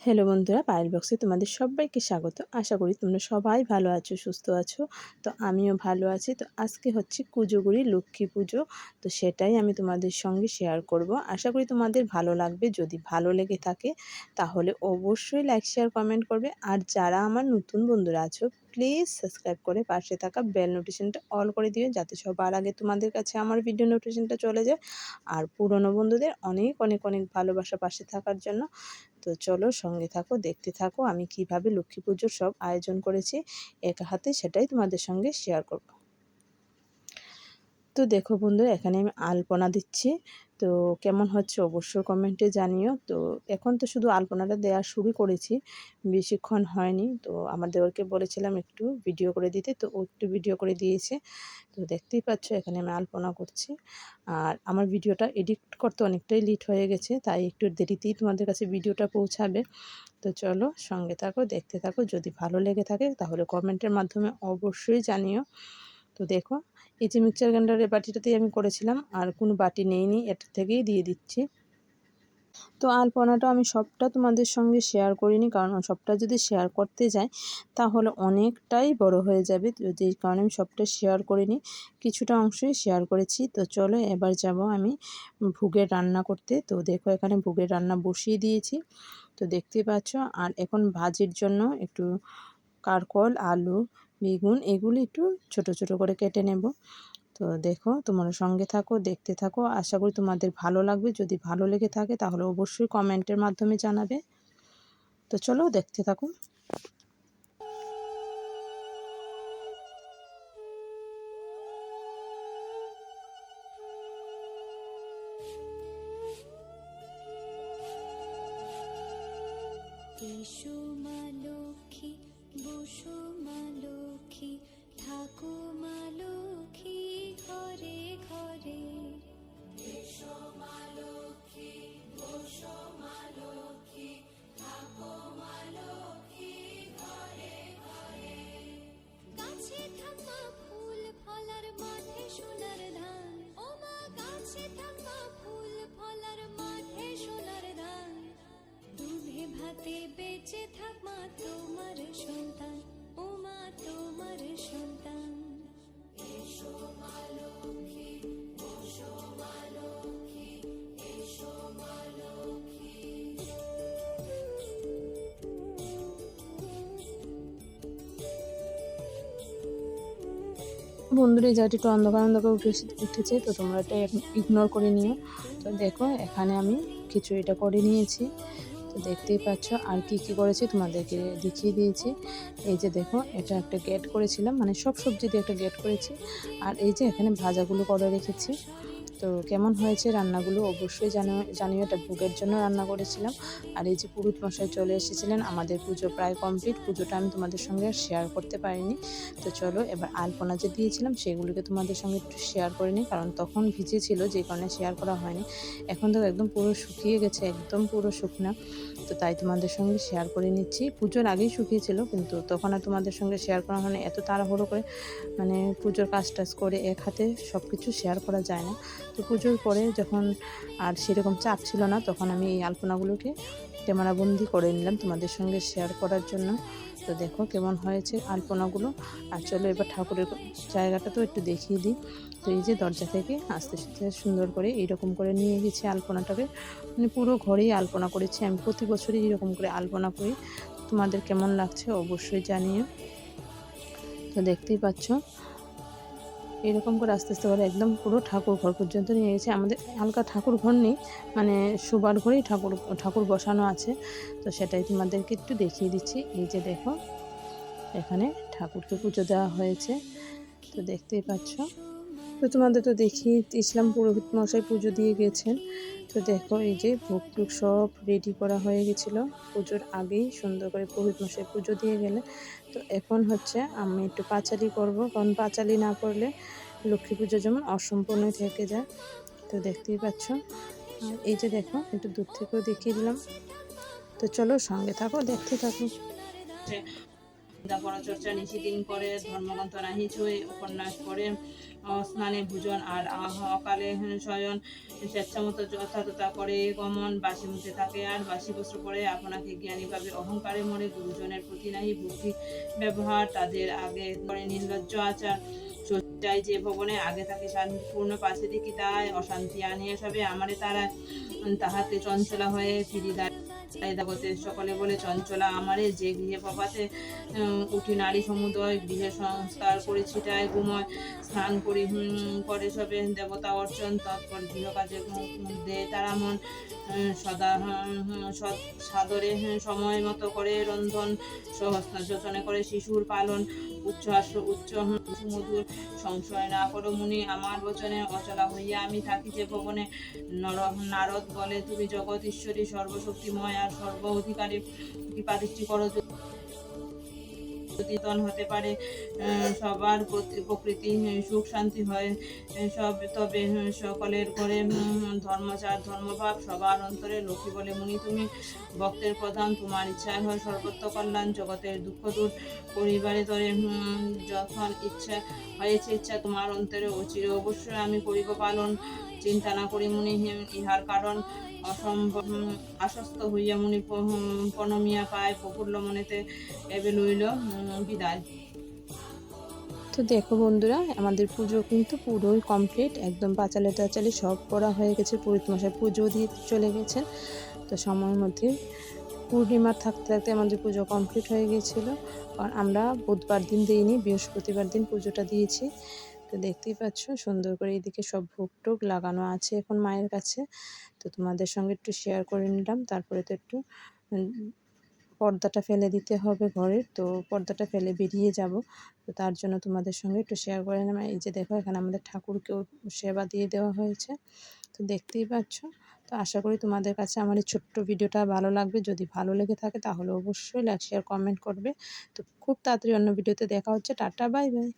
Hello বন্ধুরা, পায়েল বক্সে তোমাদের সবাইকে স্বাগত। আশা করি তোমরা সবাই ভালো আছো, সুস্থ আছো। তো আমিও ভালো আছি। তো আজকে হচ্ছে কুজোগুড়ি লক্ষ্মী পুজো। তো সেটাই আমি তোমাদের সঙ্গে শেয়ার করব। আশা করি তোমাদের ভালো লাগবে। যদি ভালো লেগে থাকে তাহলে অবশ্যই লাইক, শেয়ার, কমেন্ট করবে। আর যারা আমার নতুন বন্ধুরা আছো প্লিজ সাবস্ক্রাইব করে পাশে থাকা বেল নোটিফিকেশনটা অল করে দিও, যাতে সবার আগে তোমাদের কাছে আমার ভিডিও নোটিফিকেশনটা চলে যায়। আর পুরনো বন্ধুদের অনেক অনেক অনেক ভালোবাসা পাশে থাকার জন্য। তো চলো সঙ্গে থাকো, দেখতে থাকো আমি কিভাবে লক্ষ্মী পুজোর সব আয়োজন করেছি একা হাতে, সেটাই তোমাদের সঙ্গে শেয়ার করব। তো দেখো বন্ধুরা, এখানে আমি আলপনা দিচ্ছি। তো কেমন হচ্ছে অবশ্যই কমেন্টে জানিও। তো এখন তো শুধু আলপনাটা দেওয়া শুরু করেছি, বেশিক্ষণ হয়নি। তো আমার দেওরকে বলেছিলাম একটু ভিডিও করে দিতে, তো ও একটু ভিডিও করে দিয়েছে। তো দেখতেই পাচ্ছ এখানে আমি আলপনা করছি। আর আমার ভিডিওটা এডিট করতে অনেকটাই লেট হয়ে গেছে, তাই একটু দেরিতেই তোমাদের কাছে ভিডিওটা পৌঁছাবে। তো চলো সঙ্গে থাকো, দেখতে থাকো। যদি ভালো লেগে থাকে তাহলে কমেন্টের মাধ্যমে অবশ্যই জানিও। তো দেখো, এই যে মিক্সচার গ্রাইন্ডারের বাটিটাতেই আমি করেছিলাম, আর কোনো বাটি নেইনি, এটা থেকেই দিয়ে দিচ্ছি। তো আলপনাটা আমি সবটা তোমাদের সঙ্গে শেয়ার করিনি, কারণ সবটা যদি শেয়ার করতে যাই তাহলে অনেকটাই বড় হয়ে যাবে। তো যেই কারণে আমি সবটা শেয়ার করিনি, কিছুটা অংশই শেয়ার করেছি। তো চলো এবার যাব আমি ভোগের রান্না করতে। তো দেখো এখানে ভোগের রান্না বসিয়ে দিয়েছি, তো দেখতেই পাচ্ছ। আর এখন ভাজির জন্য একটু কারকল, আলু, বেগুন এগুলি একটু ছোট ছোট করে কেটে নেব। তো দেখো তোমরা সঙ্গে থাকো, দেখতে থাকো। আশা করি তোমাদের ভালো লাগবে। যদি ভালো লেগে থাকে তাহলে অবশ্যই কমেন্টের মাধ্যমে জানাবে। তো চলো দেখতে থাকো। এসো মা লক্ষ্মী, বসো মা লক্ষ্মী, থাকো মা লক্ষ্মী ঘরে ঘরে। এসো মা লক্ষ্মী, বসো মা লক্ষ্মী, থাকো মা লক্ষ্মী ঘরে ঘরে। গাছে থাকা ফুল ফলার মাঠে সোনার ধান, ও মা গাছে থাকা ফুল ফলার মাঠে সোনার ধান। দুধে ভাতে বেঁচে থাক মা তোমার সন্তান, ও মা তোমার সন্তান। এসো মা লক্ষ্মী, বসো মা লক্ষ্মী, এসো মা লক্ষ্মী। বন্ধুরা, এই জায়গাটি একটু অন্ধকার অন্ধকার উঠেছে, তো তোমরা এটা ইগনোর করে নিও। তো দেখো এখানে আমি খিচুড়িটা করে নিয়েছি। তো দেখতেই পাচ্ছ আর কি কি করেছি তোমাদেরকে দেখিয়ে দিয়েছি। এই যে দেখো, এটা একটা গেট করেছিলাম, মানে সব সবজি দিয়ে একটা গেট করেছি। আর এই যে এখানে ভাজাগুলো করে রেখেছি। তো কেমন হয়েছে রান্নাগুলো অবশ্যই জানিও। এটা ভোগের জন্য রান্না করেছিলাম। আর এই যে পুরোহিত মশাই চলে এসেছিলেন, আমাদের পুজো প্রায় কমপ্লিট। পুজোটা আমি তোমাদের সঙ্গে শেয়ার করতে পারিনি। তো চলো এবার আলপনা যে দিয়েছিলাম সেগুলোকে তোমাদের সঙ্গে একটু শেয়ার করে নিই, কারণ তখন ভিজে ছিল যে কারণে শেয়ার করা হয়নি। এখন তো একদম পুরো শুকিয়ে গেছে, একদম পুরো শুকনা। তো তাই তোমাদের সঙ্গে শেয়ার করে নিচ্ছি। পুজোর আগেই শুকিয়েছিল, কিন্তু তখন আর তোমাদের সঙ্গে শেয়ার করা হয়নি। এত তাড়াহুড়ো করে মানে পুজোর কাজ টাজ করে এক হাতে সব কিছু শেয়ার করা যায় না। তো পুজোর পরে যখন আর সেরকম চাপ ছিল না, তখন আমি এই আলপনাগুলোকে ক্যামেরাবন্দি করে নিলাম তোমাদের সঙ্গে শেয়ার করার জন্য। তো দেখো কেমন হয়েছে আলপনাগুলো। আর চলো এবার ঠাকুরের জায়গাটা তো একটু দেখিয়ে দিই। তো এই যে দরজা থেকে আস্তে আস্তে সুন্দর করে এইরকম করে নিয়ে গেছি আলপনাটাকে, মানে পুরো ঘরেই আলপনা করেছি। আমি প্রতি বছরই এরকম করে আলপনা করি। তোমাদের কেমন লাগছে অবশ্যই জানিও। তো দেখতেই পাচ্ছ এরকম করে আস্তে আস্তে করে একদম পুরো ঠাকুর ঘর পর্যন্ত নিয়ে গেছে। আমাদের হালকা ঠাকুর ঘর নেই, মানে শোবার ঘরেই ঠাকুর ঠাকুর বসানো আছে। তো সেটাই তোমাদেরকে একটু দেখিয়ে দিচ্ছি। এই যে দেখো, এখানে ঠাকুরকে পুজো দেওয়া হয়েছে। তো দেখতেই পাচ্ছ। তো তোমাদের তো দেখিয়ে দিয়েছিলাম, পুরোহিত মশাই পুজো দিয়ে গেছেন। তো দেখো এই যে ভোগ টুক সব রেডি করা হয়ে গেছিলো পুজোর আগেই, সুন্দর করে পুরোহিত মশাই পুজো দিয়ে গেলে। তো এখন হচ্ছে আমি একটু পাঁচালি করব, কারণ পাঁচালি না করলে লক্ষ্মী পুজো যেমন অসম্পূর্ণই থেকে যায়। তো দেখতেই পাচ্ছ। আর এই যে দেখো, একটু দূর থেকেও দেখিয়ে দিলাম। তো চলো সঙ্গে থাকো, দেখতে থাকো। পরচর্চা নিশিদিন করে, ধর্মগ্রন্থ নাহি ছুঁয়ে, উপন্যাস পড়ে, স্নানে ভোজন আর অকালে শয়ন, স্বেচ্ছামতো যথাযথা করে গমন, বাসি মুখে থাকে আর বাসি বস্ত্র পরে আপনাকে জ্ঞানী ভাবে, অহংকারে মরে, গুরুজনের প্রতি নাহি ভক্তি ব্যবহার, তাদের আগে করে নির্লজ্জ আচার, চাই যে ভবনে আগে থাকে শান্তিপূর্ণ, পাশে দেখি তাই অশান্তি আনিয়া সবে আমারে তারা, তাহাতে চঞ্চলা হয়ে ফিরি দাগতে, সকলে বলে চঞ্চলা আমারে, যে গৃহে প্রভাতে উঠি নারী সমুদয়, গৃহে সংস্কার করি ছিটায় গুময়, স্নান করি করে সবে দেবতা অর্চন, তৎপর গৃহ কাজে দে তারা মন, সদা সাদরে সময় মতো করে রন্ধন, সহস্তা যোচনে করে শিশুর পালন, উচ্চ মধুর সংশয় না করো মুনি আমার বচনে, অচলা হইয়া আমি থাকি যে ভবনে, নারদ বলে তুমি জগৎ ঈশ্বরী, সর্বশক্তিময় আর সর্ব অধিকারী, কৃপাদৃষ্টি করো যদি হতে পারে সবার প্রকৃতি সুখ শান্তি হয় সব, তবে সকলের ঘরে ধর্মচার ধর্মভাব সবার অন্তরে, লক্ষ্মী বলে মুনি তুমি ভক্তের প্রধান, তোমার ইচ্ছায় হয় সর্বত্র কল্যাণ, জগতের দুঃখ দূর পরিবারে তরে, যখন ইচ্ছা হয়েছে ইচ্ছা তোমার অন্তরে, অচিরে অবশ্যই আমি করিব পালন, চিন্তা না করি মুনি ইহার কারণ, অসম্ভব আশ্বস্ত হইয়া মুনি প্রণমিয়া পায়, প্রফুল্ল মনেতে এবে লইল বিদায়। তো দেখো বন্ধুরা, আমাদের পুজো কিন্তু পুরোই কমপ্লিট, একদম পাঁচালে টাচালে সব করা হয়ে গেছে, পুরোহিত মশাই পুজো দিয়ে চলে গেছেন। তো সময়ের মধ্যে পূর্ণিমা থাকতে থাকতে আমাদের পুজো কমপ্লিট হয়ে গিয়েছিল, কারণ আমরা বুধবার দিন দিইনি, বৃহস্পতিবার দিন পুজোটা দিয়েছি। তো দেখতেই পাচ্ছ সুন্দর করে এদিকে সব ভোগ টোগ লাগানো আছে এখন মায়ের কাছে। তো তোমাদের সঙ্গে একটু শেয়ার করে নিলাম। তারপরে তো একটু পর্দাটা ফেলে দিতে হবে ঘরের, তো পর্দাটা ফেলে বেরিয়ে যাব, তো তার জন্য তোমাদের সঙ্গে একটু শেয়ার করে নিলাম। এই যে দেখো এখানে আমাদের ঠাকুরকেও সেবা দিয়ে দেওয়া হয়েছে, তো দেখতেই পাচ্ছ। তো আশা করি তোমাদের কাছে আমার এই ছোট্ট ভিডিওটা ভালো লাগবে, যদি ভালো লেগে থাকে তাহলে অবশ্যই লাইক শেয়ার কমেন্ট করবে। তো খুব তাড়াতাড়ি অন্য ভিডিওতে দেখা হচ্ছে। Tata, bye bye.